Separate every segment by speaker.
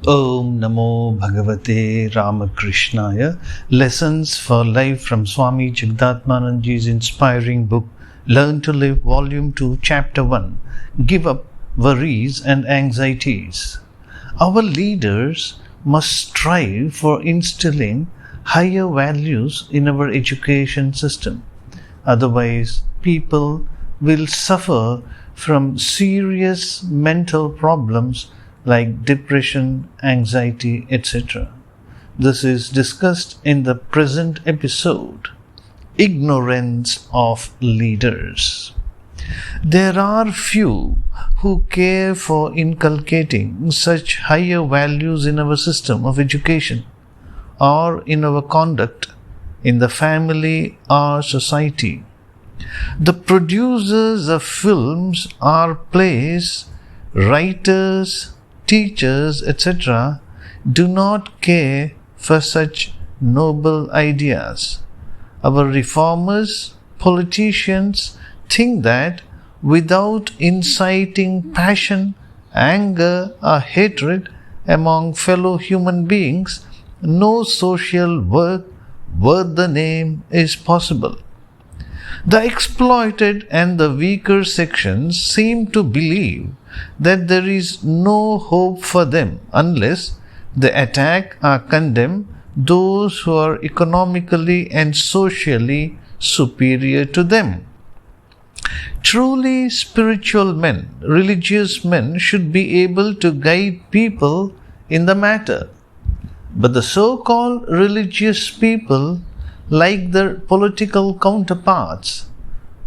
Speaker 1: Om Namo Bhagavate Ramakrishnaya. Lessons for Life from Swami Jagadatmananda's inspiring book Learn to Live, Volume 2, Chapter 1. Give up worries and anxieties. Our leaders must strive for instilling higher values in our education system. Otherwise, people will suffer from serious mental problems like depression, anxiety, etc. This is discussed in the present episode. Ignorance of leaders. There are few who care for inculcating such higher values in our system of education or in our conduct in the family or society. The producers of films or plays, writers, teachers, etc., do not care for such noble ideas. Our reformers, politicians think that without inciting passion, anger, or hatred among fellow human beings, no social work worth the name is possible. The exploited and the weaker sections seem to believe that there is no hope for them unless they attack or condemn those who are economically and socially superior to them. Truly spiritual men, religious men, should be able to guide people in the matter. But the so-called religious people, like their political counterparts,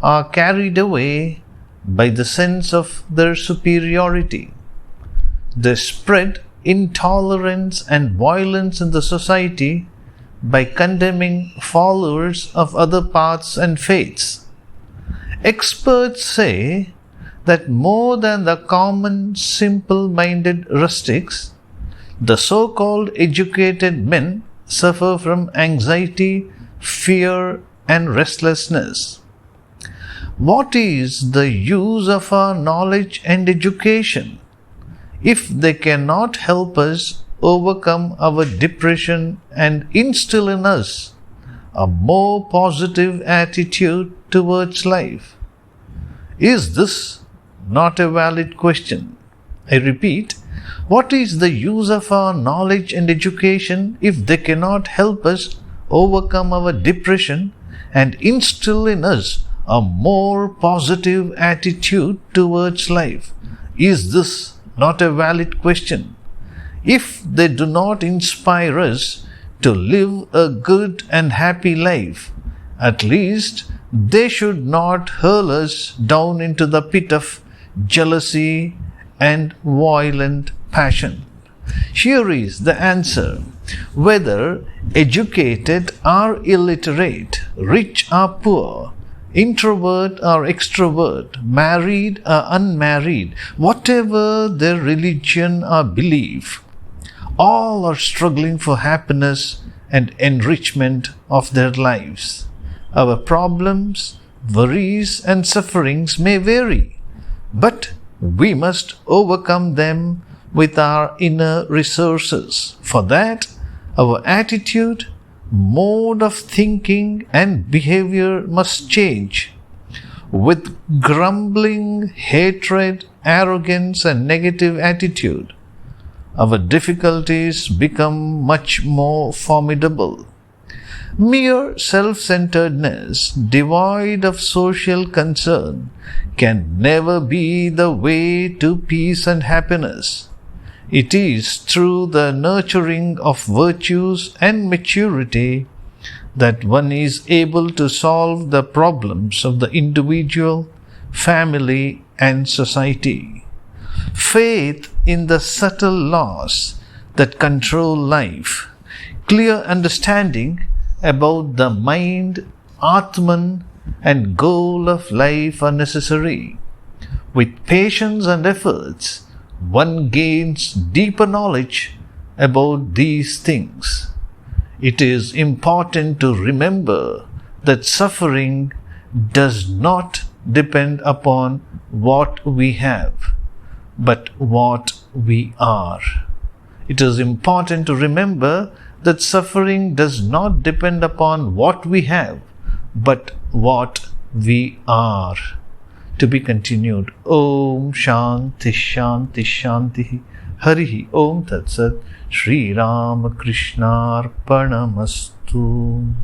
Speaker 1: are carried away by the sense of their superiority. They spread intolerance and violence in the society by condemning followers of other paths and faiths. Experts say that more than the common simple-minded rustics, the so-called educated men suffer from anxiety, fear, and restlessness. What is the use of our knowledge and education if they cannot help us overcome our depression and instill in us a more positive attitude towards life? Is this not a valid question? I repeat, what is the use of our knowledge and education if they cannot help us overcome our depression and instill in us a more positive attitude towards life? Is this not a valid question? If they do not inspire us to live a good and happy life, at least they should not hurl us down into the pit of jealousy and violent passion. Here is the answer. Whether educated or illiterate, rich or poor, introvert or extrovert, married or unmarried, whatever their religion or belief, all are struggling for happiness and enrichment of their lives. Our problems, worries, and sufferings may vary, but we must overcome them with our inner resources. For that, our attitude, mode of thinking, and behavior must change. With grumbling, hatred, arrogance, and negative attitude, our difficulties become much more formidable. Mere self-centeredness, devoid of social concern, can never be the way to peace and happiness. It is through the nurturing of virtues and maturity that one is able to solve the problems of the individual, family, and society. Faith in the subtle laws that control life, clear understanding about the mind, Atman, and goal of life are necessary. With patience and efforts, one gains deeper knowledge about these things. It is important to remember that suffering does not depend upon what we have, but what we are. It is important to remember that suffering does not depend upon what we have, but what we are. To be continued. Om Shanti Shanti Shanti. Harihi Om Tat Sat. Shri Ramakrishna Arpanamastu.